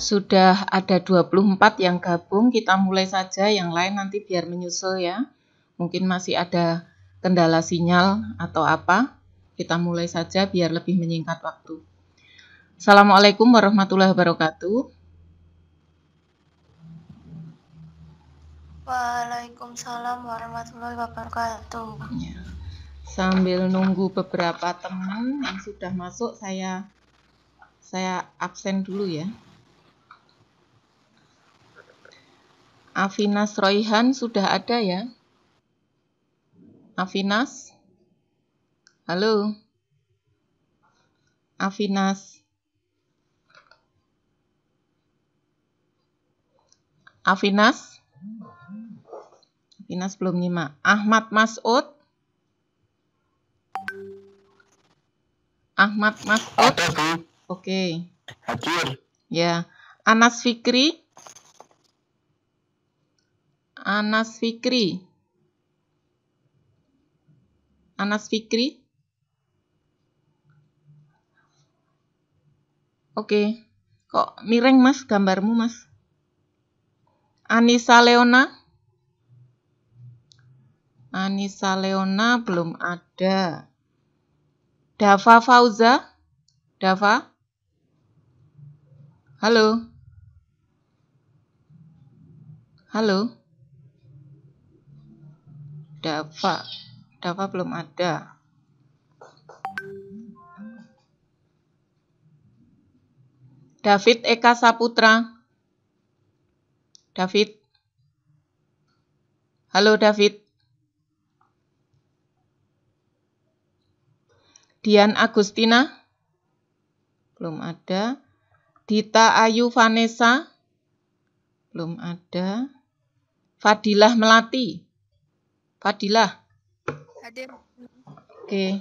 Sudah ada 24 yang gabung, kita mulai saja, yang lain nanti biar menyusul ya. Mungkin masih ada kendala sinyal atau apa. Kita mulai saja biar lebih menyingkat waktu. Assalamualaikum warahmatullahi wabarakatuh. Waalaikumsalam warahmatullahi wabarakatuh. Ya. Sambil nunggu beberapa teman yang sudah masuk, saya absen dulu ya. Afinas Royhan sudah ada ya? Afinas? Halo? Afinas? Afinas? Afinas belum nyimak. Ahmad Mas'ud? Ahmad Mas'ud? Ada, Bu. Oke. Hadir. Ya. Anas Fikri? Anas Fikri? Anas Fikri? Oke. Kok miring mas gambarmu mas? Anissa Leona? Anissa Leona belum ada. Dava Fauza? Dava? Halo? Halo? Dava belum ada. David Eka Saputra? David? Halo David? Dian Agustina? Belum ada. Dita Ayu Vanessa? Belum ada. Fadilah Melati? Fadilah? Hadir. Oke.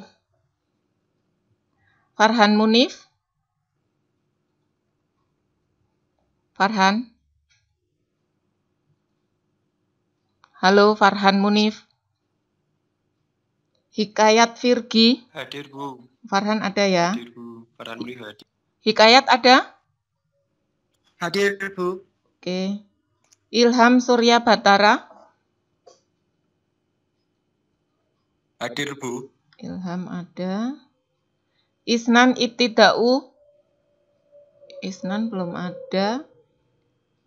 Farhan Munif? Farhan? Halo Farhan Munif? Hikayat Virgi? Hadir, Bu. Farhan ada ya? Hadir, Bu. Farhan Munif hadir. Hikayat ada? Hadir, Bu. Oke. Ilham Surya Batara? Hadir, Bu. Ilham ada. Isnan Ibtidau? Isnan belum ada.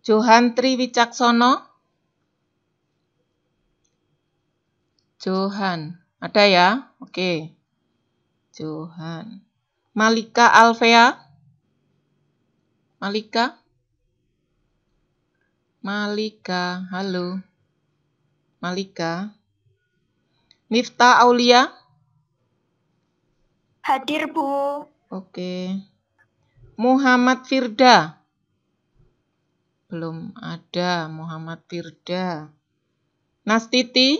Johan Tri Wicaksono? Johan. Ada ya? Oke. Johan. Malika Alvea? Malika? Malika, halo. Malika. Miftah Aulia? Hadir, Bu. Oke. Muhammad Firda? Belum ada Muhammad Firda. Nastiti?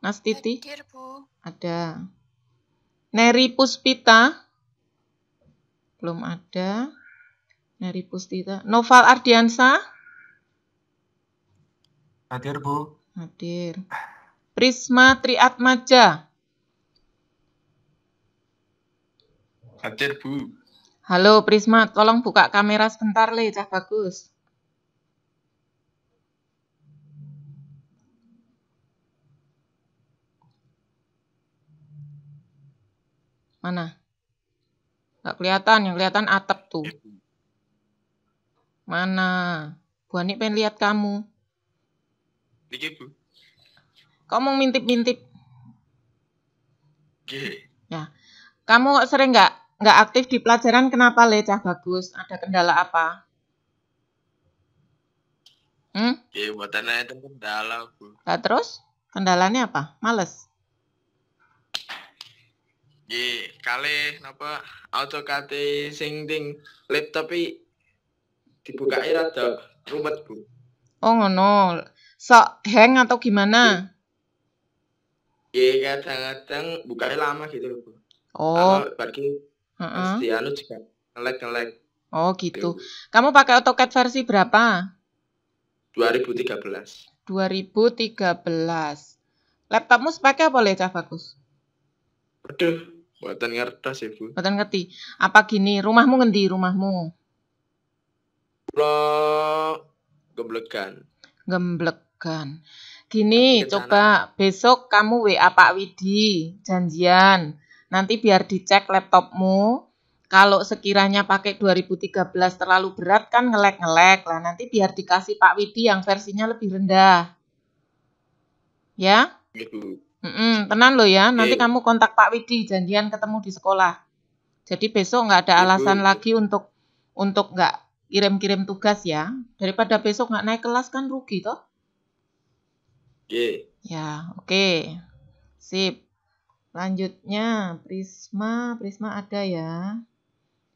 Nastiti? Hadir, Bu. Ada. Neri Puspita? Belum ada. Neri Puspita. Noval Ardiansa? Hadir, Bu. Hadir. Prisma Triatmaja? Hadir, Bu. Halo Prisma, tolong buka kamera sebentar Le, cah bagus. Mana? Nggak kelihatan, yang kelihatan atap tuh. Mana? Bu Ani pengen lihat kamu. Dikit, Bu. Kok mau mintip-mintip? Oke. Ya. Kamu kok sering nggak aktif di pelajaran, kenapa Le, cah bagus? Ada kendala apa? Ya, buatan itu kendala, Bu. Nah, terus? Kendalanya apa? Males? Ya, kali napa AutoCAD sing ting laptop dibukai rada rumet, Bu. Oh ngono. Sok hang atau gimana? Ya, kadang-kadang bukanya lama gitu loh, Bu. Oh. Kalau bagi pasti anu juga nge-lag. Oh gitu. Kamu pakai AutoCAD versi berapa? 2013. 2013. Laptopmu pakai apa Le, cah bagus? Aduh, buatan ngertos ya, Bu. Buatan ngerti. Apa gini, rumahmu ngendi rumahmu? Lo geblegan. Gemblegan. Gini, Tapi ke sana. coba besok kamu WA Pak Widi, janjian. Nanti biar dicek laptopmu. Kalau sekiranya pakai 2013 terlalu berat kan ngelek-ngelek lah. Nanti biar dikasih Pak Widi yang versinya lebih rendah. Ya? Gitu. Tenang loh ya. Nanti Oke. kamu kontak Pak Widi, janjian ketemu di sekolah. Jadi besok nggak ada Ibu. alasan lagi untuk nggak kirim-kirim tugas ya. Daripada besok nggak naik kelas kan rugi toh. Oke. Ya, oke. Sip. Lanjutnya, Prisma ada ya.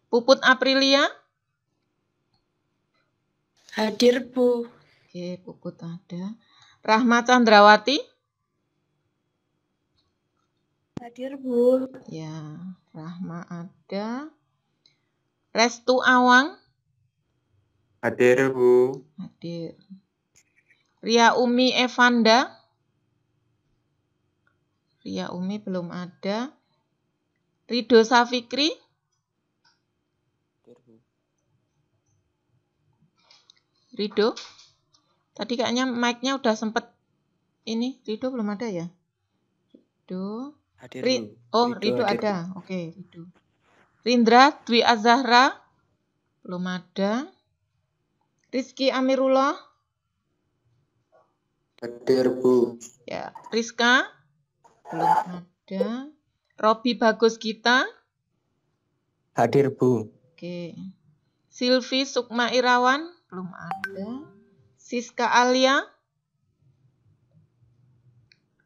Puput Aprilia? Hadir, Bu. Oke, Puput ada. Rahma Chandrawati? Hadir, Bu. Ya, Rahma ada. Restu Awang? Hadir, Bu. Hadir. Ria Umi Evanda? Ria Umi belum ada. Rido Safikri? Rido? Tadi kayaknya mic-nya udah sempet ini. Rido belum ada ya? Rido. Hadir, Rido ada. Oke, Rido. Rindra Dwi Azahra? Belum ada. Rizky Amirullah? Hadir, Bu. Ya, Rizka? Belum ada. Robi Bagus Gita? Hadir, Bu. Oke. Silvi Sukma Irawan? Belum ada. Siska Alia?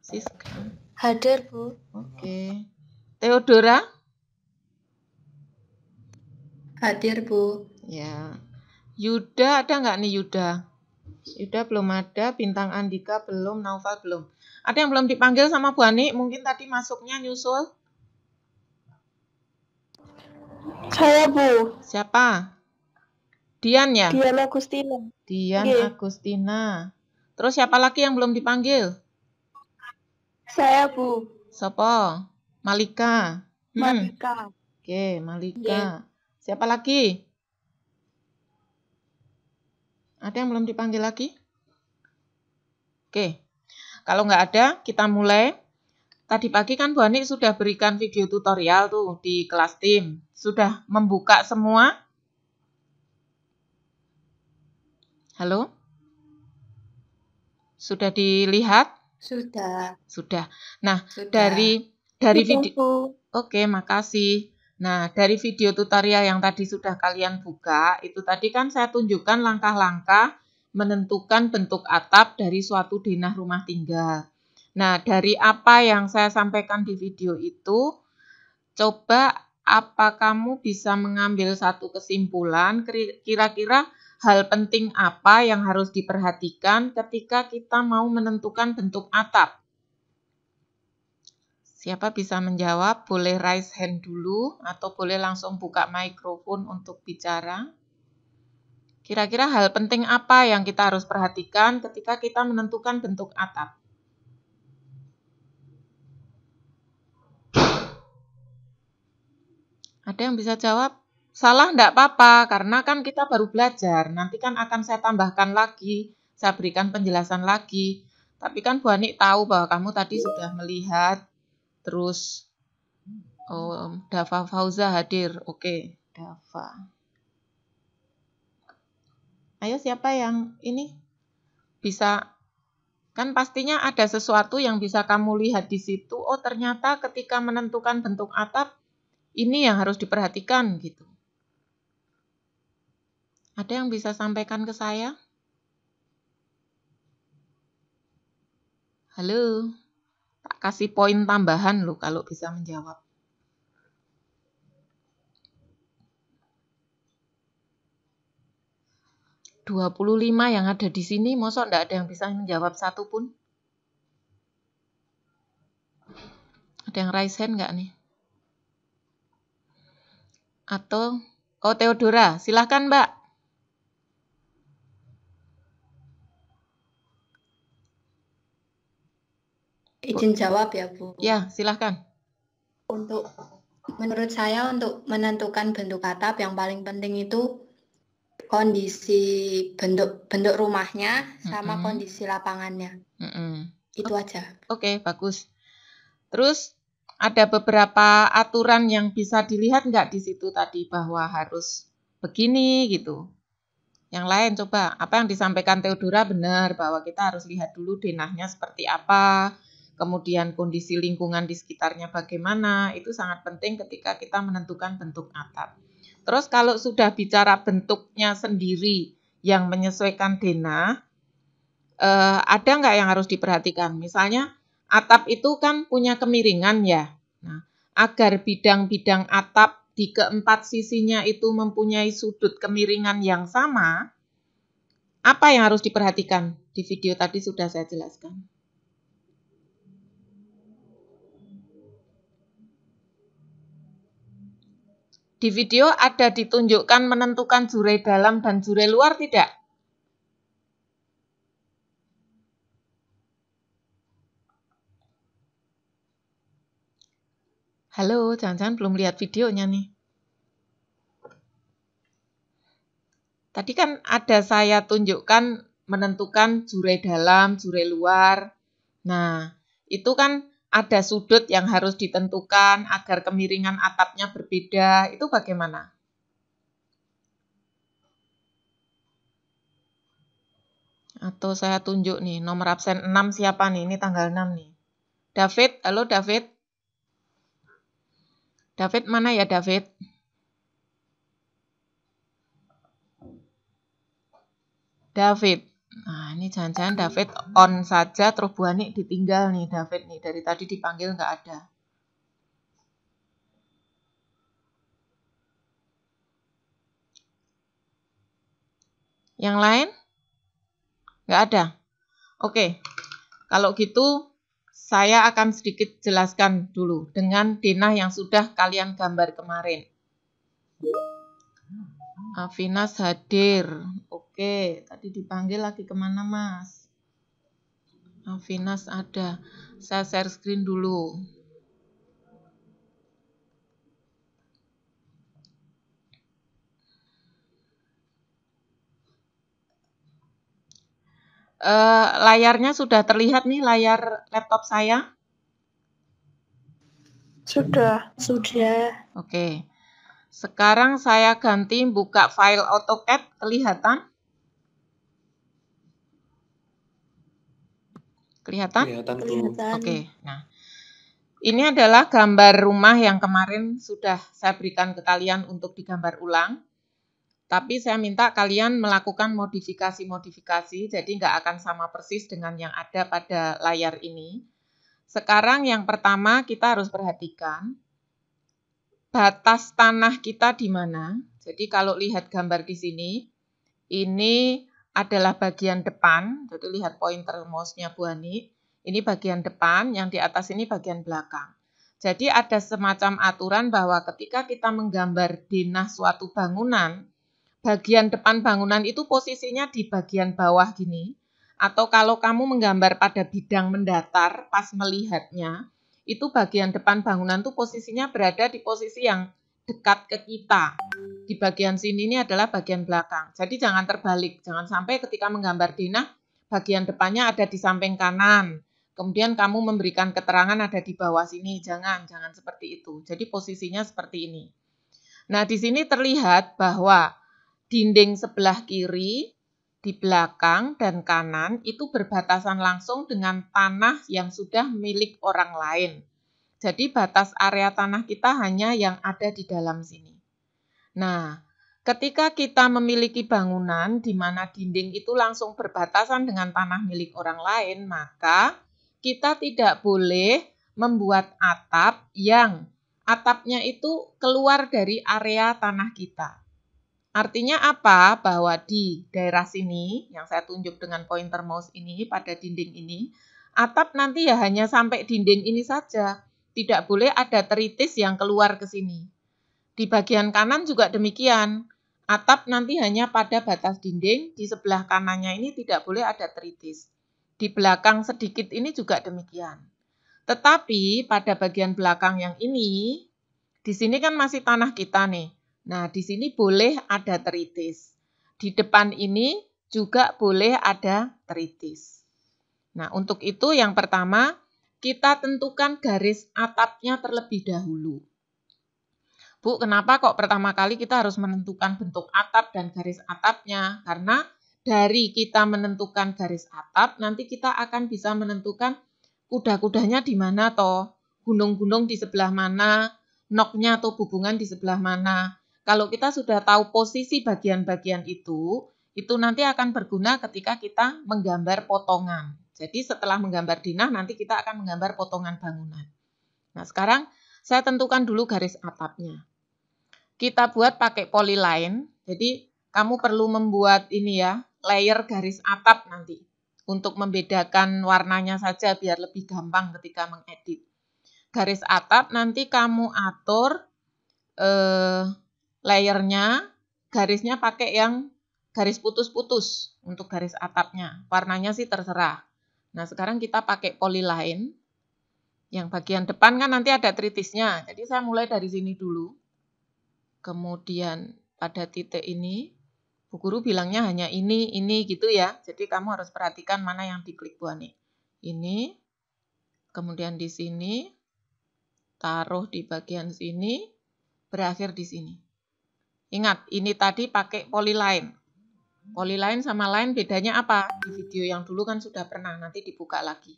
Siska. Hadir, Bu. Oke. Theodora? Hadir, Bu. Ya. Yuda ada nggak nih Yuda? Yuda belum ada. Bintang Andika belum. Naufal belum. Ada yang belum dipanggil sama Bu Ani? Mungkin tadi masuknya nyusul. Saya, Bu. Siapa? Dian ya? Dian Agustina. Dian Oke. Agustina. Terus siapa lagi yang belum dipanggil? Saya, Bu. Sopo? Malika. Malika. Oke, Malika. Siapa lagi? Ada yang belum dipanggil lagi? Oke. Kalau nggak ada, kita mulai. Tadi pagi kan Bu Ani sudah berikan video tutorial tuh di kelas tim. Sudah membuka semua? Halo? Sudah dilihat? Sudah. Sudah. Nah, Sudah. dari Sudah, video. Bu. Oke, makasih. Nah, dari video tutorial yang tadi sudah kalian buka, itu tadi kan saya tunjukkan langkah-langkah menentukan bentuk atap dari suatu denah rumah tinggal. Nah, dari apa yang saya sampaikan di video itu, coba apa kamu bisa mengambil satu kesimpulan, kira-kira hal penting apa yang harus diperhatikan ketika kita mau menentukan bentuk atap. Siapa bisa menjawab? Boleh raise hand dulu atau boleh langsung buka mikrofon untuk bicara. Kira-kira hal penting apa yang kita harus perhatikan ketika kita menentukan bentuk atap? Ada yang bisa jawab? Salah enggak apa-apa, karena kan kita baru belajar. Nanti kan akan saya tambahkan lagi, saya berikan penjelasan lagi. Tapi kan Bu Ani tahu bahwa kamu tadi sudah melihat. Terus Dava Fauza hadir. Oke, Dava. Ayo siapa yang ini bisa, kan pastinya ada sesuatu yang bisa kamu lihat di situ. Oh, ternyata ketika menentukan bentuk atap ini yang harus diperhatikan gitu. Ada yang bisa sampaikan ke saya? Halo. Tak kasih poin tambahan loh kalau bisa menjawab. "25 yang ada di sini, mosok enggak ada yang bisa menjawab satu pun? Ada yang raise hand enggak nih? Atau, Theodora, silahkan Mbak. Izin jawab ya, Bu. Ya, silahkan. Menurut saya untuk menentukan bentuk atap yang paling penting itu kondisi bentuk rumahnya sama Mm-mm. kondisi lapangannya. Mm-mm. Itu aja. Oke, bagus. Terus ada beberapa aturan yang bisa dilihat nggak di situ tadi bahwa harus begini gitu. Yang lain coba, apa yang disampaikan Theodora benar bahwa kita harus lihat dulu denahnya seperti apa, kemudian kondisi lingkungan di sekitarnya bagaimana, itu sangat penting ketika kita menentukan bentuk atap. Terus kalau sudah bicara bentuknya sendiri yang menyesuaikan denah, ada nggak yang harus diperhatikan? Misalnya atap itu kan punya kemiringan ya. Nah, agar bidang-bidang atap di keempat sisinya itu mempunyai sudut kemiringan yang sama, apa yang harus diperhatikan? Di video tadi sudah saya jelaskan. Di video ada ditunjukkan menentukan jurai dalam dan jurai luar tidak? Halo, jangan-jangan belum lihat videonya nih. Tadi kan ada saya tunjukkan menentukan jurai dalam, jurai luar. Nah, itu kan ada sudut yang harus ditentukan agar kemiringan atapnya berbeda. Itu bagaimana? Atau saya tunjuk nih, nomor absen 6 siapa nih? Ini tanggal 6 nih. David, halo David. David mana ya David? David. Nah, ini jangan-jangan David on saja, terus Bu Ani ditinggal nih David nih. Dari tadi dipanggil nggak ada. Yang lain? Nggak ada? Oke, kalau gitu saya akan sedikit jelaskan dulu dengan denah yang sudah kalian gambar kemarin. Afinas hadir. Oke, tadi dipanggil lagi kemana Mas? Afinas ada. Saya share screen dulu. Layarnya sudah terlihat nih, layar laptop saya? Sudah. Oke. Sekarang saya ganti buka file AutoCAD, kelihatan? Kelihatan? Kelihatan, Bu. Oke. Nah, ini adalah gambar rumah yang kemarin sudah saya berikan ke kalian untuk digambar ulang. Tapi saya minta kalian melakukan modifikasi-modifikasi, jadi nggak akan sama persis dengan yang ada pada layar ini. Sekarang yang pertama kita harus perhatikan batas tanah kita di mana. Jadi kalau lihat gambar di sini, ini adalah bagian depan. Jadi lihat pointer mouse-nya Bu Ani. Ini bagian depan, yang di atas ini bagian belakang. Jadi ada semacam aturan bahwa ketika kita menggambar denah suatu bangunan, bagian depan bangunan itu posisinya di bagian bawah gini. Atau kalau kamu menggambar pada bidang mendatar, pas melihatnya, itu bagian depan bangunan itu posisinya berada di posisi yang dekat ke kita. Di bagian sini ini adalah bagian belakang. Jadi jangan terbalik. Jangan sampai ketika menggambar denah, bagian depannya ada di samping kanan. Kemudian kamu memberikan keterangan ada di bawah sini. Jangan seperti itu. Jadi posisinya seperti ini. Nah, di sini terlihat bahwa dinding sebelah kiri, di belakang dan kanan itu berbatasan langsung dengan tanah yang sudah milik orang lain. Jadi batas area tanah kita hanya yang ada di dalam sini. Nah, ketika kita memiliki bangunan di mana dinding itu langsung berbatasan dengan tanah milik orang lain, maka kita tidak boleh membuat atap yang atapnya itu keluar dari area tanah kita. Artinya apa? Bahwa di daerah sini, yang saya tunjuk dengan pointer mouse ini, pada dinding ini, atap nanti ya hanya sampai dinding ini saja. Tidak boleh ada teritis yang keluar ke sini. Di bagian kanan juga demikian. Atap nanti hanya pada batas dinding, di sebelah kanannya ini tidak boleh ada teritis. Di belakang sedikit ini juga demikian. Tetapi pada bagian belakang yang ini, di sini kan masih tanah kita nih. Nah, di sini boleh ada teritis. di depan ini juga boleh ada teritis. Nah, untuk itu yang pertama, kita tentukan garis atapnya terlebih dahulu. Bu, kenapa kok pertama kali kita harus menentukan bentuk atap dan garis atapnya? Karena dari kita menentukan garis atap, nanti kita akan bisa menentukan kuda-kudanya di mana toh, gunung-gunung di sebelah mana, noknya atau hubungan di sebelah mana. Kalau kita sudah tahu posisi bagian-bagian itu nanti akan berguna ketika kita menggambar potongan. Jadi setelah menggambar dinah, nanti kita akan menggambar potongan bangunan. Nah, sekarang saya tentukan dulu garis atapnya. Kita buat pakai polyline, jadi kamu perlu membuat ini ya, layer garis atap nanti. Untuk membedakan warnanya saja biar lebih gampang ketika mengedit. Garis atap nanti kamu atur layernya, garisnya pakai yang garis putus-putus untuk garis atapnya. Warnanya sih terserah. Nah, sekarang kita pakai polyline. Yang bagian depan kan nanti ada teritisnya. Jadi saya mulai dari sini dulu. Kemudian pada titik ini, Bu Guru bilangnya hanya ini gitu ya. Jadi kamu harus perhatikan mana yang diklik Bu Ani. Ini, kemudian di sini, taruh di bagian sini, berakhir di sini. Ingat, ini tadi pakai polyline. Polyline sama line bedanya apa? Di video yang dulu kan sudah pernah, nanti dibuka lagi.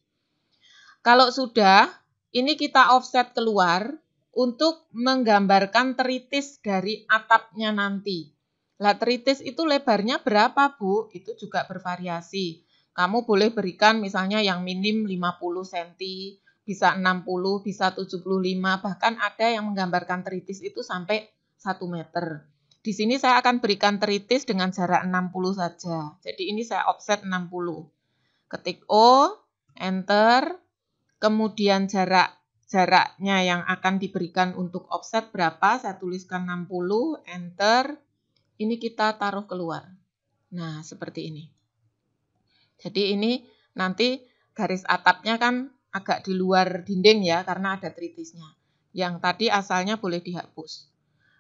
Kalau sudah, ini kita offset keluar untuk menggambarkan teritis dari atapnya nanti. Lah teritis itu lebarnya berapa, Bu? Itu juga bervariasi. Kamu boleh berikan misalnya yang minim 50 cm, bisa 60, bisa 75, bahkan ada yang menggambarkan teritis itu sampai 1 meter. Di sini saya akan berikan teritis dengan jarak 60 saja. Jadi ini saya offset 60. Ketik O, enter, kemudian jaraknya yang akan diberikan untuk offset berapa, saya tuliskan 60, enter, ini kita taruh keluar. Nah, seperti ini. Jadi ini nanti garis atapnya kan agak di luar dinding ya, karena ada teritisnya. Yang tadi asalnya boleh dihapus.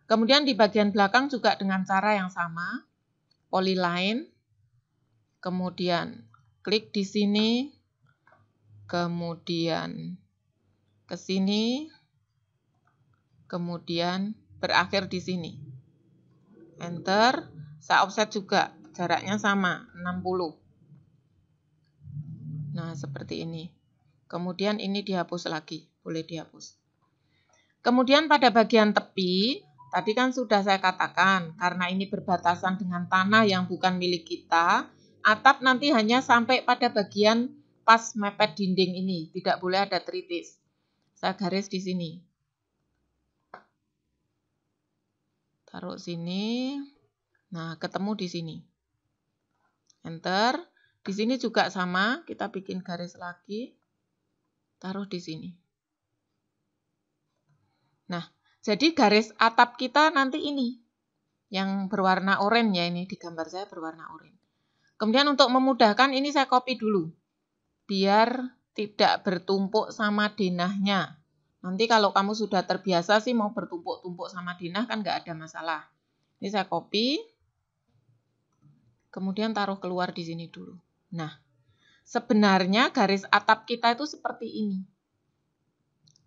Kemudian di bagian belakang juga dengan cara yang sama, polyline, kemudian klik di sini, kemudian ke sini, kemudian berakhir di sini. Enter, saya offset juga, jaraknya sama, 60. Nah, seperti ini. Kemudian ini dihapus lagi, boleh dihapus. Kemudian pada bagian tepi, tadi kan sudah saya katakan, karena ini berbatasan dengan tanah yang bukan milik kita, atap nanti hanya sampai pada bagian pas mepet dinding ini, tidak boleh ada teritis. Saya garis di sini. Taruh sini. Nah, ketemu di sini. Enter. Di sini juga sama, kita bikin garis lagi. Taruh di sini. Nah, jadi garis atap kita nanti ini. Yang berwarna oranye ya, ini di gambar saya berwarna oranye. Kemudian untuk memudahkan ini saya copy dulu. Biar tidak bertumpuk sama denahnya. Nanti kalau kamu sudah terbiasa sih mau bertumpuk-tumpuk sama denah kan nggak ada masalah. Ini saya copy. Kemudian taruh keluar di sini dulu. Nah, sebenarnya garis atap kita itu seperti ini.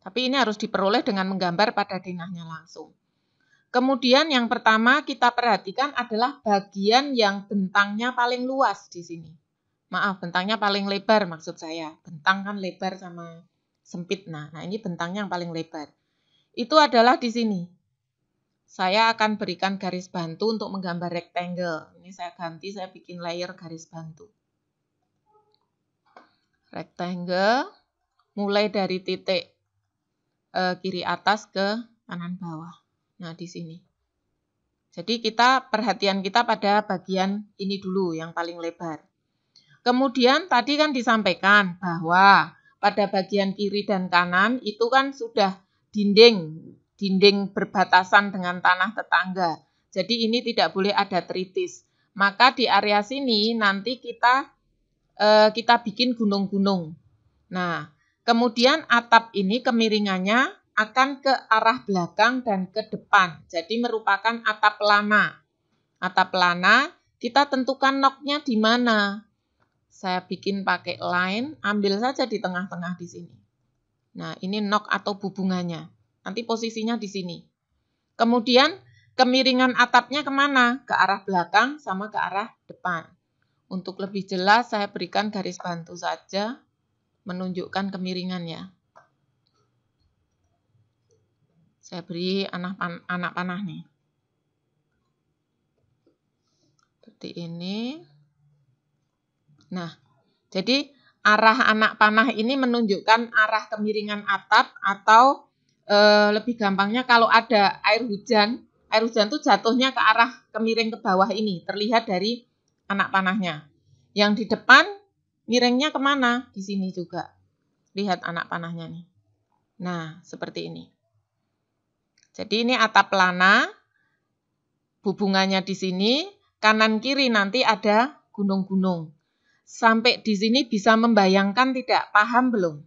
Tapi ini harus diperoleh dengan menggambar pada denahnya langsung. Kemudian yang pertama kita perhatikan adalah bagian yang bentangnya paling luas di sini. Maaf, bentangnya paling lebar maksud saya. Bentang kan lebar sama sempit. Nah, ini bentangnya yang paling lebar. Itu adalah di sini. Saya akan berikan garis bantu untuk menggambar rectangle. Ini saya ganti, saya bikin layer garis bantu. Rectangle, mulai dari titik kiri atas ke kanan bawah. Nah, di sini. Jadi perhatian kita pada bagian ini dulu, yang paling lebar. Kemudian tadi kan disampaikan bahwa pada bagian kiri dan kanan itu kan sudah dinding berbatasan dengan tanah tetangga. Jadi ini tidak boleh ada teritis. Maka di area sini nanti kita bikin gunung-gunung. Nah, kemudian atap ini kemiringannya akan ke arah belakang dan ke depan. Jadi merupakan atap pelana. Atap pelana kita tentukan knock-nya di mana. Saya bikin pakai line, ambil saja di tengah-tengah di sini. Nah, ini knock atau bubungannya. Nanti posisinya di sini. Kemudian, kemiringan atapnya kemana? Ke arah belakang sama ke arah depan. Untuk lebih jelas, saya berikan garis bantu saja, menunjukkan kemiringannya. Saya beri anak panah nih. Seperti ini. Nah, jadi arah anak panah ini menunjukkan arah kemiringan atap atau lebih gampangnya kalau ada air hujan itu jatuhnya ke arah kemiring ke bawah ini, terlihat dari anak panahnya. Yang di depan miringnya kemana? Di sini juga. Lihat anak panahnya nih. Nah, seperti ini. Jadi ini atap pelana, hubungannya di sini, kanan kiri nanti ada gunung-gunung. Sampai di sini bisa membayangkan tidak? Paham belum?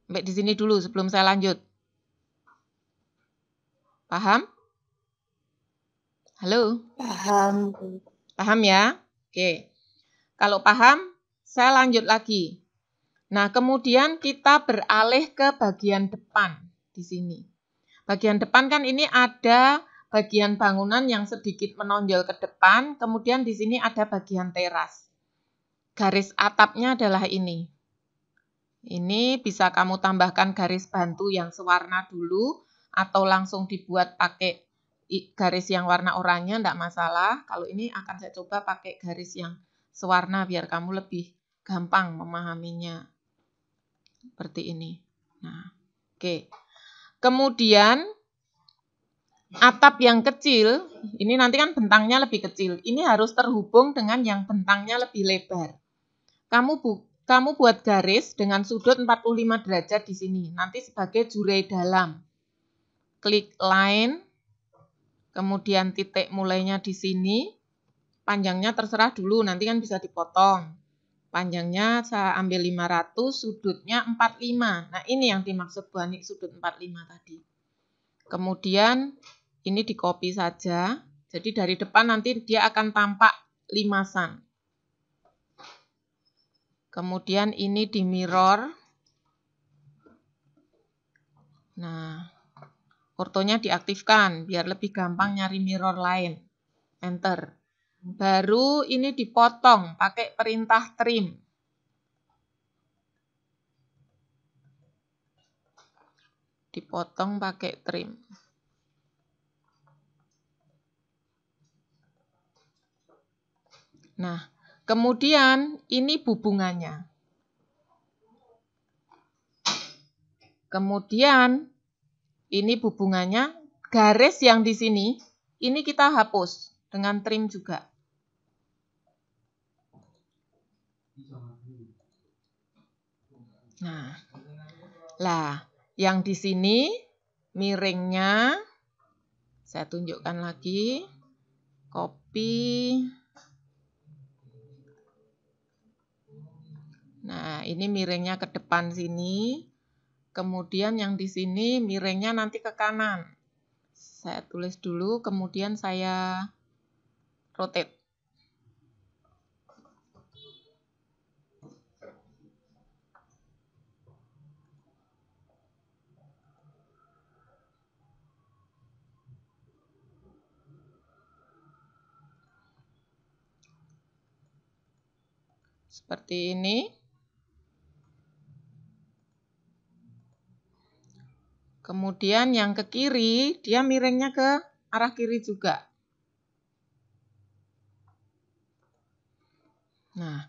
Sampai di sini dulu sebelum saya lanjut. Paham? Halo? Paham. Paham ya? Oke. Kalau paham, saya lanjut lagi. Nah, kemudian kita beralih ke bagian depan di sini. Bagian depan kan ini ada bagian bangunan yang sedikit menonjol ke depan, kemudian di sini ada bagian teras. Garis atapnya adalah ini. Ini bisa kamu tambahkan garis bantu yang sewarna dulu, atau langsung dibuat pakai garis yang warna oranye, tidak masalah. Kalau ini akan saya coba pakai garis yang sewarna biar kamu lebih gampang memahaminya. Seperti ini. Nah, oke. Kemudian atap yang kecil, ini nanti kan bentangnya lebih kecil. Ini harus terhubung dengan yang bentangnya lebih lebar. Kamu buat garis dengan sudut 45 derajat di sini. Nanti sebagai jurai dalam. Klik line. Kemudian titik mulainya di sini. Panjangnya terserah dulu, nanti kan bisa dipotong. Panjangnya saya ambil 500, sudutnya 45. Nah, ini yang dimaksud Bu Ani, sudut 45 tadi. Kemudian ini di copy saja. Jadi dari depan nanti dia akan tampak limasan. Kemudian ini di mirror. Nah, ortonya diaktifkan biar lebih gampang nyari mirror lain. Enter. Baru ini dipotong pakai perintah trim. Dipotong pakai trim. Nah, kemudian ini hubungannya. Kemudian ini hubungannya, garis yang di sini, ini kita hapus dengan trim juga. Nah, lah, yang di sini miringnya, saya tunjukkan lagi, copy. Nah, ini miringnya ke depan sini. Kemudian yang di sini miringnya nanti ke kanan. Saya tulis dulu, kemudian saya rotate. Seperti ini. Kemudian yang ke kiri, dia miringnya ke arah kiri juga. Nah,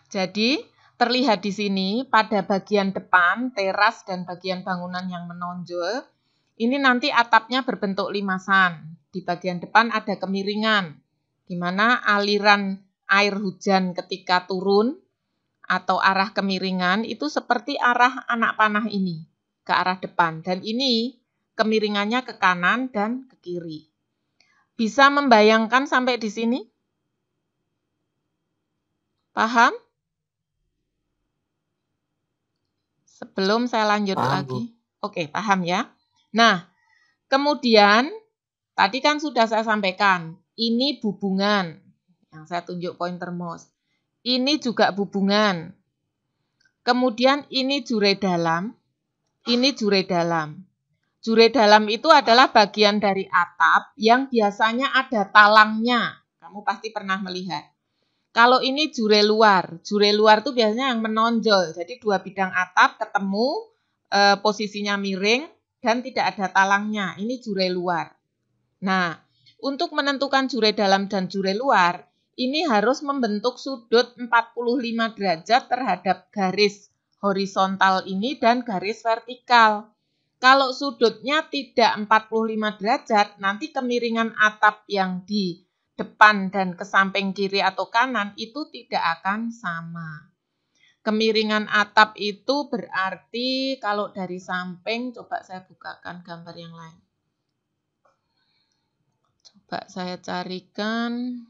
jadi terlihat di sini pada bagian depan, teras dan bagian bangunan yang menonjol, ini nanti atapnya berbentuk limasan. Di bagian depan ada kemiringan, di mana aliran air hujan ketika turun atau arah kemiringan itu seperti arah anak panah ini. Ke arah depan. Dan ini kemiringannya ke kanan dan ke kiri. Bisa membayangkan sampai di sini? Paham? Sebelum saya lanjut lagi. Oke, paham ya? Nah, kemudian tadi kan sudah saya sampaikan. Ini hubungan. yang saya tunjuk pointer mouse. Ini juga hubungan. Kemudian ini jure dalam, ini jure dalam. Jure dalam itu adalah bagian dari atap yang biasanya ada talangnya. Kamu pasti pernah melihat. Kalau ini jure luar itu biasanya yang menonjol. Jadi dua bidang atap ketemu, posisinya miring dan tidak ada talangnya. Ini jure luar. Nah, untuk menentukan jure dalam dan jure luar, ini harus membentuk sudut 45 derajat terhadap garis horizontal ini dan garis vertikal. Kalau sudutnya tidak 45 derajat, nanti kemiringan atap yang di depan dan ke samping kiri atau kanan itu tidak akan sama. Kemiringan atap itu berarti kalau dari samping, coba saya bukakan gambar yang lain. Coba saya carikan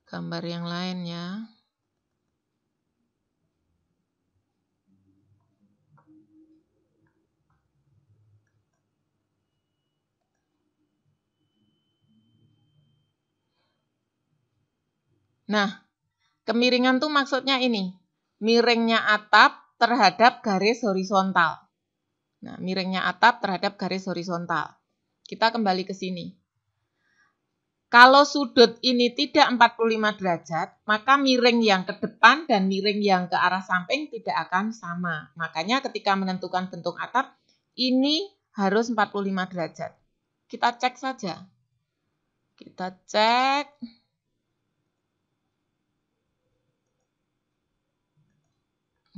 gambar yang lain ya. Nah, kemiringan tuh maksudnya ini, miringnya atap terhadap garis horizontal. Nah, miringnya atap terhadap garis horizontal. Kita kembali ke sini. Kalau sudut ini tidak 45 derajat, maka miring yang ke depan dan miring yang ke arah samping tidak akan sama. Makanya ketika menentukan bentuk atap, ini harus 45 derajat. Kita cek saja. Kita cek.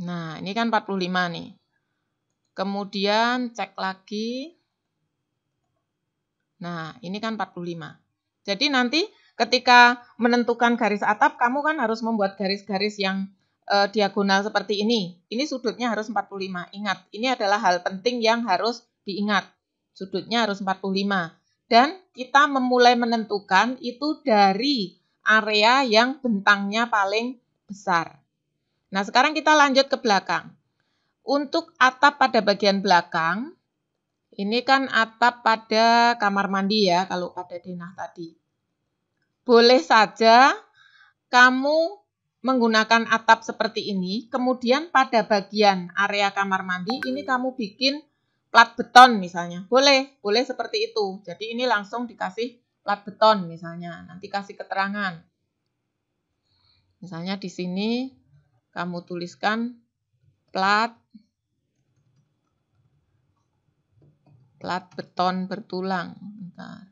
Nah, ini kan 45 nih. Kemudian cek lagi. Nah, ini kan 45. Jadi nanti ketika menentukan garis atap, kamu kan harus membuat garis-garis yang diagonal seperti ini. Ini sudutnya harus 45. Ingat, ini adalah hal penting yang harus diingat. Sudutnya harus 45. Dan kita memulai menentukan itu dari area yang bentangnya paling besar. Nah, sekarang kita lanjut ke belakang. Untuk atap pada bagian belakang, ini kan atap pada kamar mandi ya, kalau pada denah tadi. Boleh saja kamu menggunakan atap seperti ini, kemudian pada bagian area kamar mandi, ini kamu bikin plat beton misalnya. Boleh seperti itu. Jadi ini langsung dikasih plat beton misalnya, nanti kasih keterangan. Misalnya di sini kamu tuliskan plat beton bertulang. Bentar.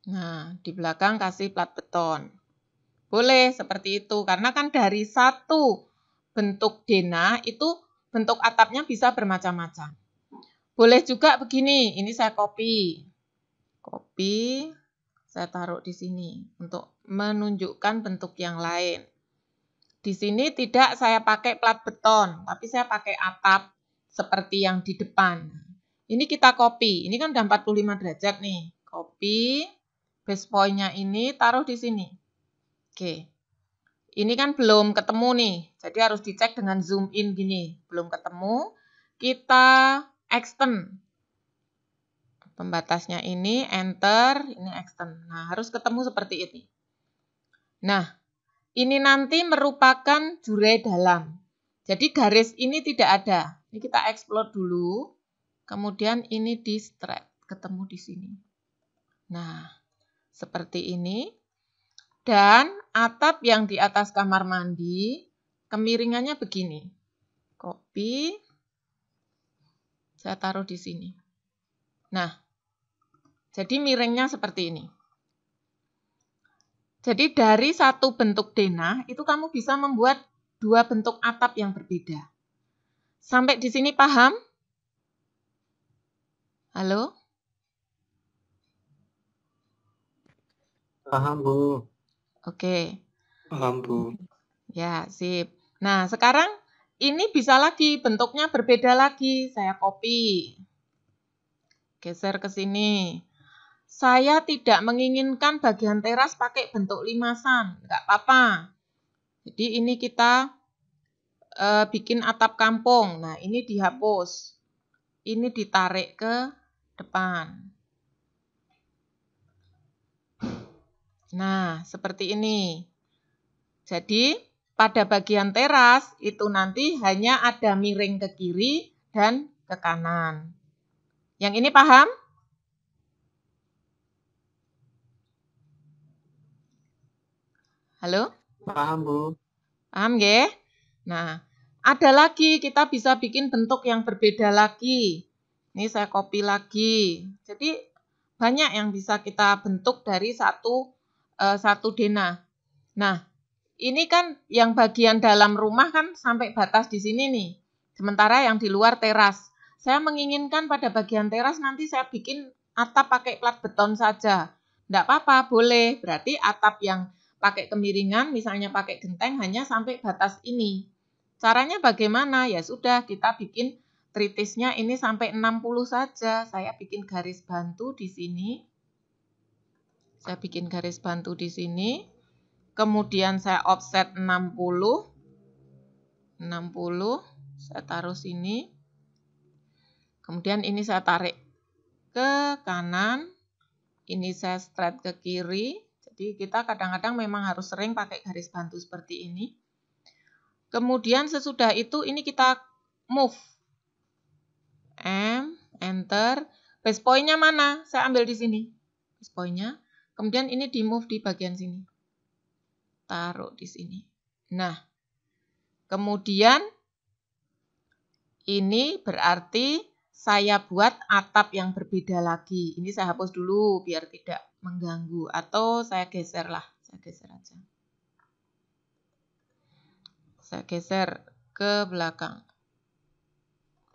Nah, di belakang kasih plat beton. Boleh seperti itu, karena kan dari satu bentuk denah itu bentuk atapnya bisa bermacam-macam. Boleh juga begini, ini saya copy. Saya taruh di sini untuk menunjukkan bentuk yang lain. Di sini tidak saya pakai plat beton, tapi saya pakai atap seperti yang di depan. Ini kita copy, ini kan udah 45 derajat nih. Copy, base point-nya ini taruh di sini. Oke, ini kan belum ketemu nih, jadi harus dicek dengan zoom in gini. Belum ketemu, kita extend. Pembatasnya ini, enter, ini extend. Nah, harus ketemu seperti ini. Nah, ini nanti merupakan jure dalam. Jadi garis ini tidak ada. Ini kita explore dulu. Kemudian ini di straight, ketemu di sini. Nah, seperti ini. Dan atap yang di atas kamar mandi, kemiringannya begini. Copy. Saya taruh di sini. Nah, jadi miringnya seperti ini. Jadi dari satu bentuk denah, itu kamu bisa membuat dua bentuk atap yang berbeda. Sampai di sini paham? Halo? Paham, Bu. Oke. Paham, Bu. Ya, sip. Nah, sekarang ini bisa lagi, bentuknya berbeda lagi. Saya copy. Geser ke sini. Saya tidak menginginkan bagian teras pakai bentuk limasan. Enggak apa-apa. Jadi ini kita bikin atap kampung. Nah, ini dihapus. Ini ditarik ke depan. Nah, seperti ini. Jadi, pada bagian teras itu nanti hanya ada miring ke kiri dan ke kanan. Yang ini paham? Halo? Paham, Bu. Paham nggih? Nah, ada lagi kita bisa bikin bentuk yang berbeda lagi. Ini saya copy lagi. Jadi banyak yang bisa kita bentuk dari satu denah. Nah, ini kan yang bagian dalam rumah kan sampai batas di sini nih. Sementara yang di luar teras. Saya menginginkan pada bagian teras nanti saya bikin atap pakai plat beton saja. Enggak apa-apa, boleh. Berarti atap yang pakai kemiringan, misalnya pakai genteng, hanya sampai batas ini. Caranya bagaimana? Ya sudah, kita bikin tritisnya ini sampai 60 saja. Saya bikin garis bantu di sini. Saya bikin garis bantu di sini. Kemudian saya offset 60. 60. Saya taruh sini. Kemudian ini saya tarik ke kanan. Ini saya straight ke kiri. Jadi kita kadang-kadang memang harus sering pakai garis bantu seperti ini. Kemudian sesudah itu ini kita move. M, enter. Base point-nya mana? Saya ambil di sini. Base point-nya. Kemudian ini di move di bagian sini. Taruh di sini. Nah, kemudian ini berarti saya buat atap yang berbeda lagi. Ini saya hapus dulu biar tidak mengganggu. Atau saya geser lah. Saya geser aja. Saya geser ke belakang.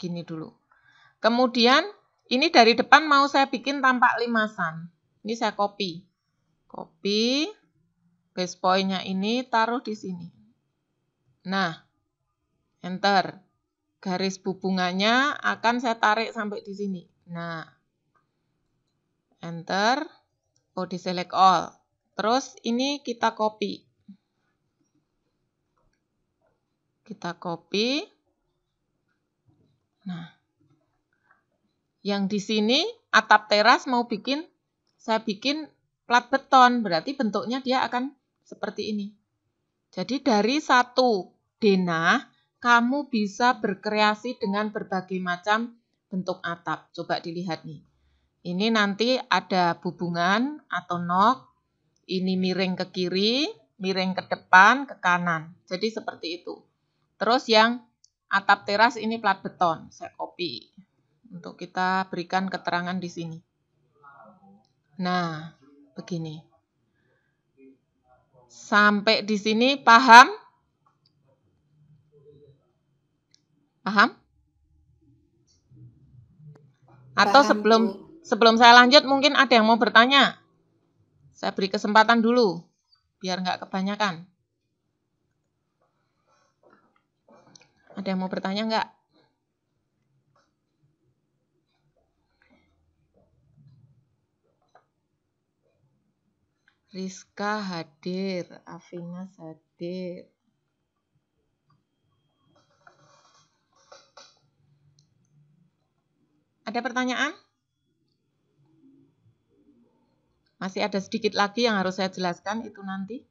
Gini dulu. Kemudian ini dari depan mau saya bikin tampak limasan. Ini saya copy. Copy. Base point-nya ini taruh di sini. Nah, enter. Garis hubungannya akan saya tarik sampai di sini. Nah, enter. Oh, di select all. Terus ini kita copy. Kita copy. Nah, yang di sini atap teras mau bikin, saya bikin plat beton. Berarti bentuknya dia akan seperti ini. Jadi dari satu denah, kamu bisa berkreasi dengan berbagai macam bentuk atap. Coba dilihat nih. Ini nanti ada hubungan atau nok. Ini miring ke kiri, miring ke depan, ke kanan. Jadi seperti itu. Terus yang atap teras ini plat beton. Saya copy. Untuk kita berikan keterangan di sini. Nah, begini. Sampai di sini paham? Paham? Atau Paham, sebelum saya lanjut mungkin ada yang mau bertanya? Saya beri kesempatan dulu, biar nggak kebanyakan. Ada yang mau bertanya nggak? Rizka hadir, Afina hadir. Ada pertanyaan? Masih ada sedikit lagi yang harus saya jelaskan itu nanti.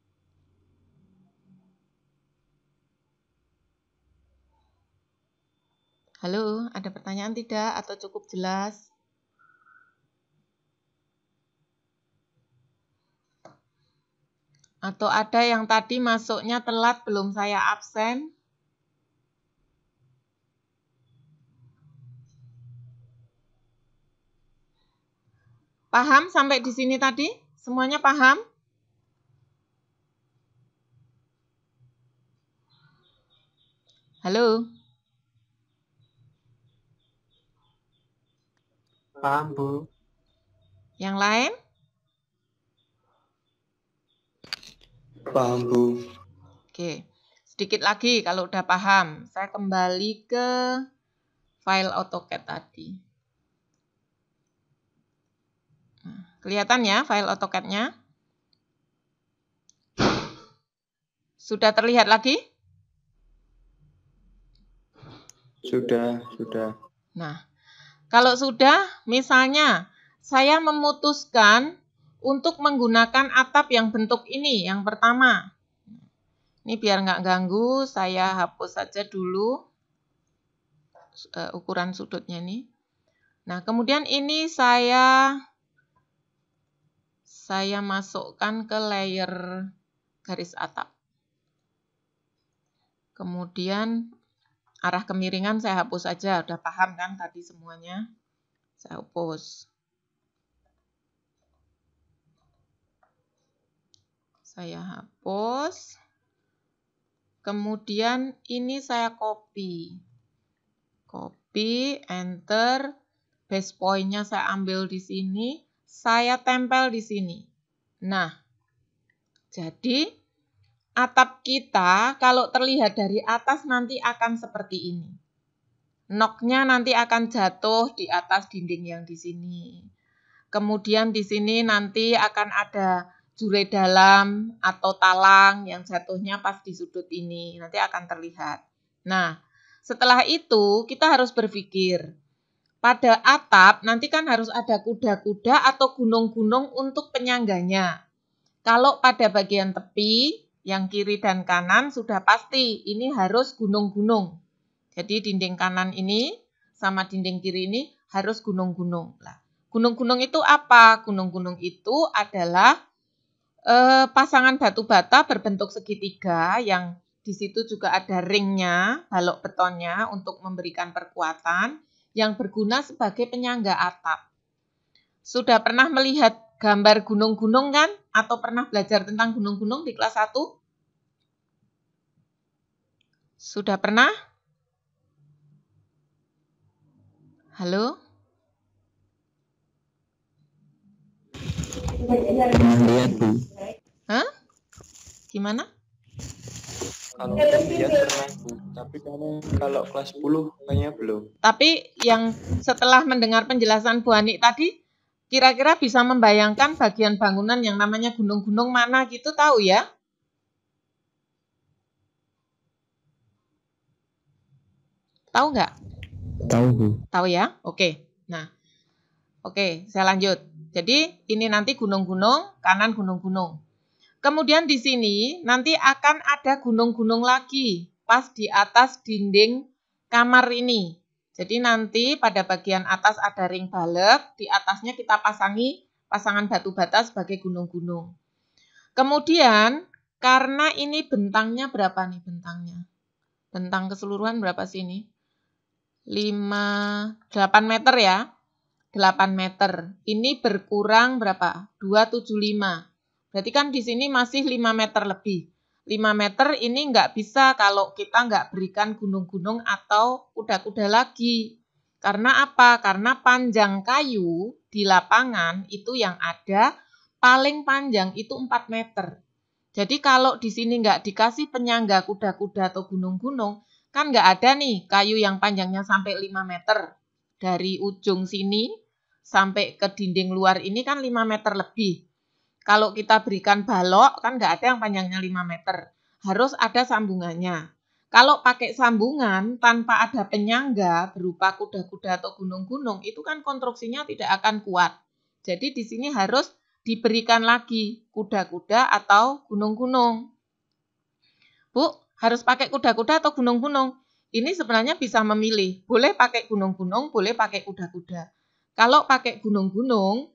Halo, ada pertanyaan tidak atau cukup jelas? Atau ada yang tadi masuknya telat belum saya absen? Paham sampai di sini tadi? Semuanya paham? Halo? Paham, Bu. Yang lain? Paham, Bu. Oke, sedikit lagi kalau udah paham. Saya kembali ke file AutoCAD tadi. Nah, kelihatan ya file AutoCAD-nya? Sudah terlihat lagi? Sudah. Nah, kalau sudah, misalnya saya memutuskan untuk menggunakan atap yang bentuk ini, yang pertama. Ini biar nggak ganggu, saya hapus saja dulu ukuran sudutnya ini. Nah, kemudian ini saya masukkan ke layer garis atap. Kemudian arah kemiringan saya hapus saja, udah paham kan tadi semuanya. Saya hapus. Saya hapus. Kemudian ini saya copy. Copy, enter. Base point-nya saya ambil di sini. Saya tempel di sini. Nah, jadi atap kita kalau terlihat dari atas nanti akan seperti ini. Knock-nya nanti akan jatuh di atas dinding yang di sini. Kemudian di sini nanti akan ada jure dalam atau talang yang jatuhnya pas di sudut ini. Nanti akan terlihat. Nah, setelah itu kita harus berpikir. Pada atap nanti kan harus ada kuda-kuda atau gunung-gunung untuk penyangganya. Kalau pada bagian tepi, yang kiri dan kanan sudah pasti ini harus gunung-gunung. Jadi dinding kanan ini sama dinding kiri ini harus gunung-gunung. Nah, gunung-gunung itu apa? Gunung-gunung itu adalah pasangan batu bata berbentuk segitiga yang di situ juga ada ringnya, balok betonnya untuk memberikan perkuatan yang berguna sebagai penyangga atap. Sudah pernah melihat gambar gunung-gunung kan? Atau pernah belajar tentang gunung-gunung di kelas 1? Sudah pernah? Halo? Lihat, Bu. Hah? Gimana? Kalau lihat pernah, Bu. Tapi kalau kelas 10 kayaknya belum. Tapi yang setelah mendengar penjelasan Bu Ani tadi, kira-kira bisa membayangkan bagian bangunan yang namanya gunung-gunung mana gitu, tahu ya? Tahu nggak? Tahu, Bu. Tahu ya? Oke. Nah, oke, saya lanjut. Jadi ini nanti gunung-gunung, kanan gunung-gunung. Kemudian di sini nanti akan ada gunung-gunung lagi pas di atas dinding kamar ini. Jadi nanti pada bagian atas ada ring balek, di atasnya kita pasangi pasangan batu bata sebagai gunung-gunung. Kemudian karena ini bentangnya berapa nih bentangnya? Bentang keseluruhan berapa sih ini? 8 meter ya. 8 meter. Ini berkurang berapa? 275. Berarti kan di sini masih 5 meter lebih. 5 meter ini nggak bisa kalau kita nggak berikan gunung-gunung atau kuda-kuda lagi. Karena apa? Karena panjang kayu di lapangan itu yang ada paling panjang itu 4 meter. Jadi kalau di sini nggak dikasih penyangga kuda-kuda atau gunung-gunung, kan nggak ada nih kayu yang panjangnya sampai 5 meter. Dari ujung sini sampai ke dinding luar ini kan 5 meter lebih. Kalau kita berikan balok kan nggak ada yang panjangnya 5 meter. Harus ada sambungannya. Kalau pakai sambungan tanpa ada penyangga berupa kuda-kuda atau gunung-gunung itu kan konstruksinya tidak akan kuat. Jadi di sini harus diberikan lagi kuda-kuda atau gunung-gunung. Bu, harus pakai kuda-kuda atau gunung-gunung? Ini sebenarnya bisa memilih. Boleh pakai gunung-gunung, boleh pakai kuda-kuda. Kalau pakai gunung-gunung,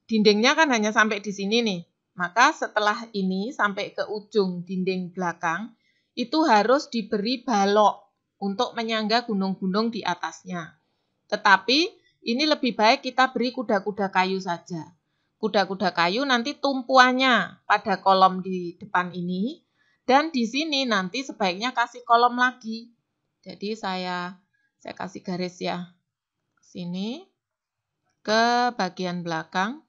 dindingnya kan hanya sampai di sini nih. Maka setelah ini sampai ke ujung dinding belakang, itu harus diberi balok untuk menyangga gunung-gunung di atasnya. Tetapi ini lebih baik kita beri kuda-kuda kayu saja. Kuda-kuda kayu nanti tumpuannya pada kolom di depan ini, dan di sini nanti sebaiknya kasih kolom lagi. Jadi saya kasih garis ya. Sini. Ke bagian belakang.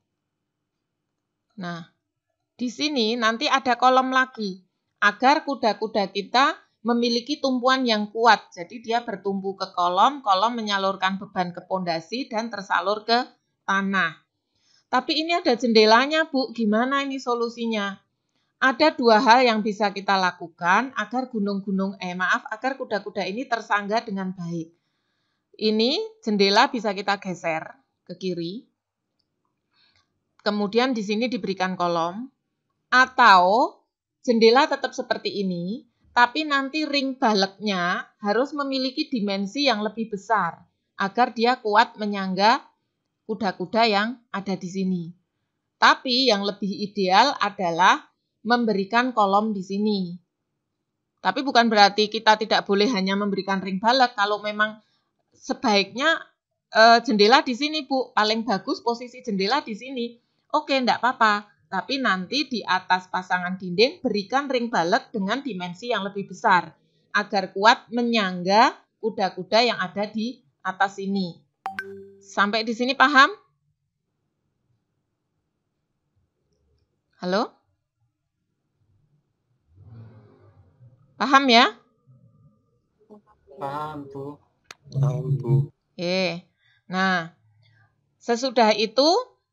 Nah, di sini nanti ada kolom lagi agar kuda-kuda kita memiliki tumpuan yang kuat. Jadi dia bertumpu ke kolom menyalurkan beban ke pondasi dan tersalur ke tanah. Tapi ini ada jendelanya, Bu. Gimana ini solusinya? Ada 2 hal yang bisa kita lakukan agar agar kuda-kuda ini tersangga dengan baik. ini jendela bisa kita geser ke kiri. Kemudian di sini diberikan kolom. Atau jendela tetap seperti ini, tapi nanti ring balegnya harus memiliki dimensi yang lebih besar agar dia kuat menyangga kuda-kuda yang ada di sini. Tapi yang lebih ideal adalah memberikan kolom di sini. Tapi bukan berarti kita tidak boleh hanya memberikan ring baleg. Kalau memang sebaiknya jendela di sini, Bu, paling bagus posisi jendela di sini. Oke, enggak apa-apa. Tapi nanti di atas pasangan dinding berikan ring baleg dengan dimensi yang lebih besar agar kuat menyangga kuda-kuda yang ada di atas ini. Sampai di sini paham? Halo? Paham ya? Paham, Bu. Paham, Bu. Nah, sesudah itu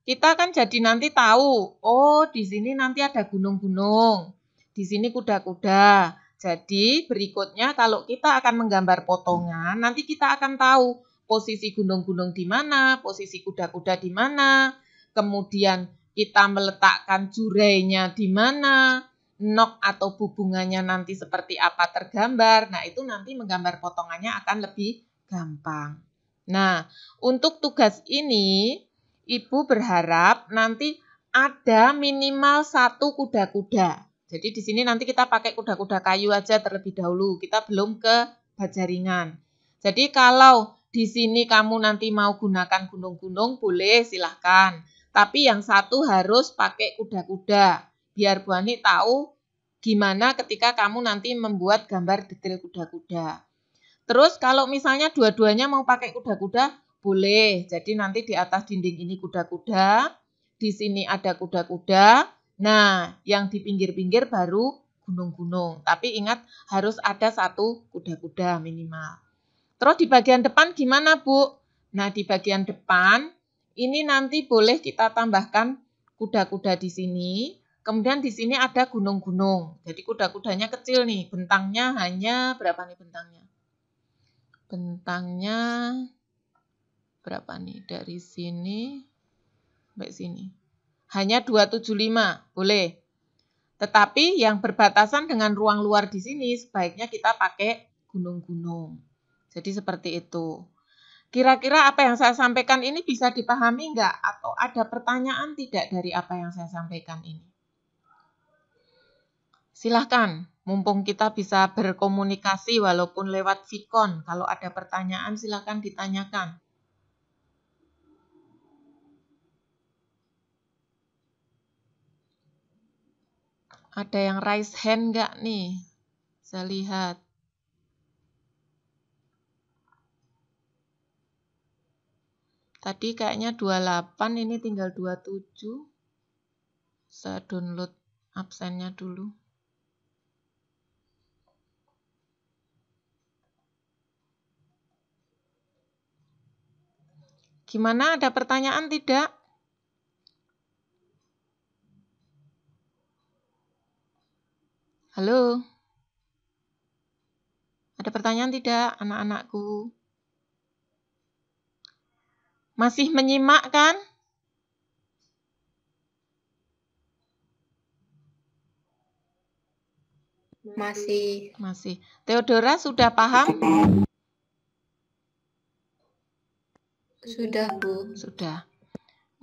kita kan jadi nanti tahu, oh di sini nanti ada gunung-gunung, di sini kuda-kuda. Jadi berikutnya kalau kita akan menggambar potongan, nanti kita akan tahu posisi gunung-gunung di mana, posisi kuda-kuda di mana, kemudian kita meletakkan jurainya di mana, nok atau hubungannya nanti seperti apa tergambar. Nah, itu nanti menggambar potongannya akan lebih gampang. Nah, untuk tugas ini, Ibu berharap nanti ada minimal 1 kuda-kuda. Jadi di sini nanti kita pakai kuda-kuda kayu aja terlebih dahulu. Kita belum ke bajaringan. Jadi kalau di sini kamu nanti mau gunakan gunung-gunung, boleh silahkan. Tapi yang satu harus pakai kuda-kuda. Biar Bu Ani tahu gimana ketika kamu nanti membuat gambar detail kuda-kuda. Terus kalau misalnya dua-duanya mau pakai kuda-kuda, boleh. Jadi nanti di atas dinding ini kuda-kuda, di sini ada kuda-kuda. Nah, yang di pinggir-pinggir baru gunung-gunung. Tapi ingat harus ada 1 kuda-kuda minimal. Terus di bagian depan gimana, Bu? Nah, di bagian depan ini nanti boleh kita tambahkan kuda-kuda di sini. Kemudian di sini ada gunung-gunung. Jadi kuda-kudanya kecil nih. Bentangnya hanya berapa nih bentangnya? Bentangnya berapa nih? Dari sini sampai sini. Hanya 275, boleh. Tetapi yang berbatasan dengan ruang luar di sini sebaiknya kita pakai gunung-gunung. Jadi seperti itu. Kira-kira apa yang saya sampaikan ini bisa dipahami enggak? Atau ada pertanyaan tidak dari apa yang saya sampaikan ini? Silahkan, mumpung kita bisa berkomunikasi walaupun lewat Vicon. Kalau ada pertanyaan silahkan ditanyakan. Ada yang raise hand enggak nih? Saya lihat. Tadi kayaknya 28, ini tinggal 27. Saya download absennya dulu. Gimana? Ada pertanyaan tidak? Halo? Ada pertanyaan tidak, anak-anakku? Masih menyimak kan? Masih. Masih. Theodora sudah paham? Sudah, Bu. Sudah.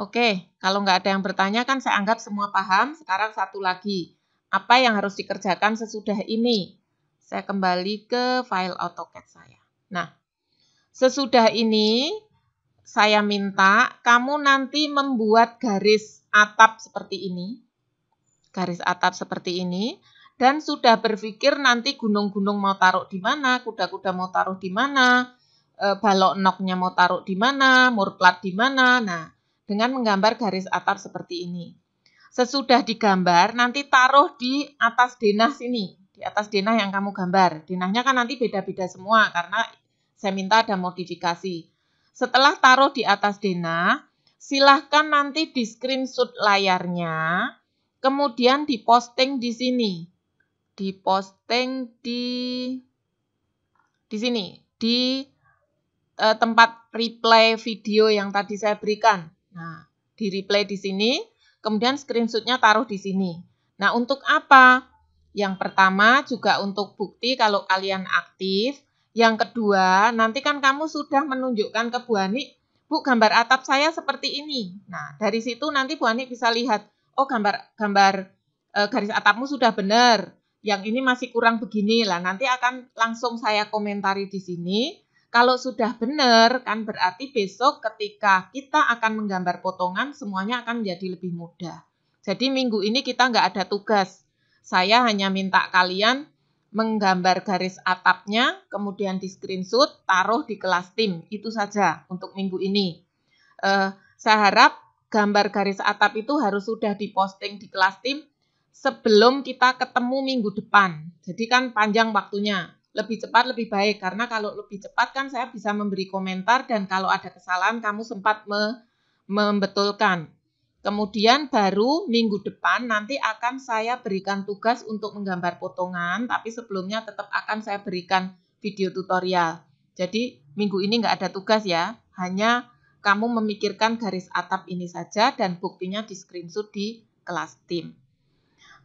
Oke, kalau nggak ada yang bertanya kan saya anggap semua paham. Sekarang satu lagi. Apa yang harus dikerjakan sesudah ini? Saya kembali ke file AutoCAD saya. Nah, sesudah ini saya minta kamu nanti membuat garis atap seperti ini. Garis atap seperti ini. Dan sudah berpikir nanti gunung-gunung mau taruh di mana, kuda-kuda mau taruh di mana, balok noknya mau taruh di mana, murplat di mana. Nah, dengan menggambar garis atap seperti ini. Sesudah digambar, nanti taruh di atas denah sini. Di atas denah yang kamu gambar. Denahnya kan nanti beda-beda semua karena saya minta ada modifikasi. Setelah taruh di atas denah, silahkan nanti di screenshot layarnya, kemudian diposting di sini. Diposting di sini, di tempat replay video yang tadi saya berikan. Nah, di replay di sini, kemudian screenshotnya taruh di sini. Nah, untuk apa? Yang pertama juga untuk bukti kalau kalian aktif. Yang kedua, nanti kan kamu sudah menunjukkan ke Bu Ani, Bu, gambar atap saya seperti ini. Nah, dari situ nanti Bu Ani bisa lihat, oh gambar garis atapmu sudah benar. Yang ini masih kurang begini lah. Nanti akan langsung saya komentari di sini. Kalau sudah benar, kan berarti besok ketika kita akan menggambar potongan, semuanya akan menjadi lebih mudah. Jadi minggu ini kita nggak ada tugas. Saya hanya minta kalian menggambar garis atapnya, kemudian di screenshot, taruh di kelas tim. Itu saja untuk minggu ini. Saya harap gambar garis atap itu harus sudah diposting di kelas tim sebelum kita ketemu minggu depan. Jadi kan panjang waktunya. Lebih cepat lebih baik, karena kalau lebih cepat kan saya bisa memberi komentar dan kalau ada kesalahan kamu sempat membetulkan. Kemudian baru minggu depan nanti akan saya berikan tugas untuk menggambar potongan, tapi sebelumnya tetap akan saya berikan video tutorial. Jadi minggu ini nggak ada tugas ya, hanya kamu memikirkan garis atap ini saja dan buktinya di screenshot di kelas tim.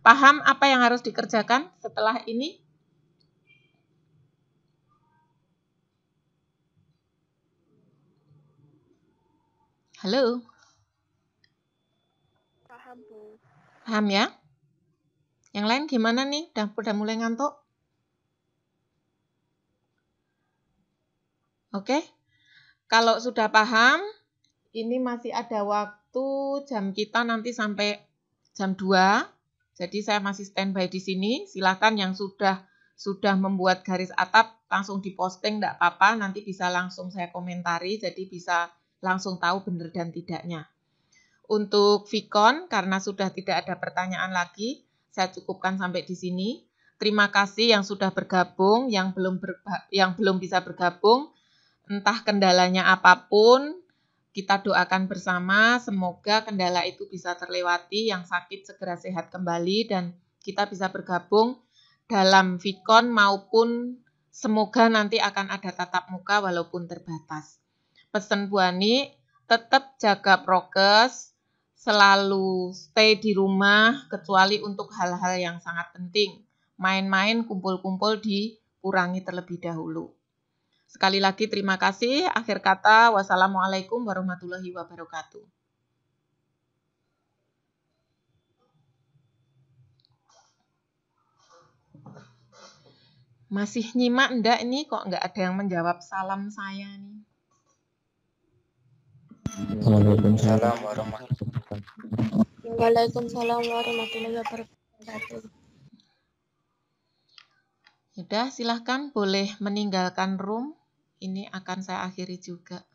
Paham apa yang harus dikerjakan setelah ini? Halo? Paham, Bu. Paham ya? Yang lain gimana nih? Udah mulai ngantuk? Oke? Kalau sudah paham, ini masih ada waktu jam kita nanti sampai jam 2. Jadi saya masih standby di sini. Silakan yang sudah membuat garis atap langsung diposting, enggak apa-apa. Nanti bisa langsung saya komentari, jadi bisa langsung tahu benar dan tidaknya. Untuk Vicon, karena sudah tidak ada pertanyaan lagi, saya cukupkan sampai di sini. Terima kasih yang sudah bergabung, yang belum bisa bergabung, entah kendalanya apapun, kita doakan bersama, semoga kendala itu bisa terlewati, yang sakit segera sehat kembali, dan kita bisa bergabung dalam Vicon maupun semoga nanti akan ada tatap muka walaupun terbatas. Pesan Bu Ani, tetap jaga prokes, selalu stay di rumah, kecuali untuk hal-hal yang sangat penting. Main-main, kumpul-kumpul dikurangi terlebih dahulu. Sekali lagi terima kasih. Akhir kata, wassalamualaikum warahmatullahi wabarakatuh. Masih nyimak enggak ini? Kok enggak ada yang menjawab salam saya nih? Waalaikumsalam warahmatullahi wabarakatuh. Waalaikumsalam warahmatullahi wabarakatuh. Sudah, silahkan boleh meninggalkan room. Ini akan saya akhiri juga.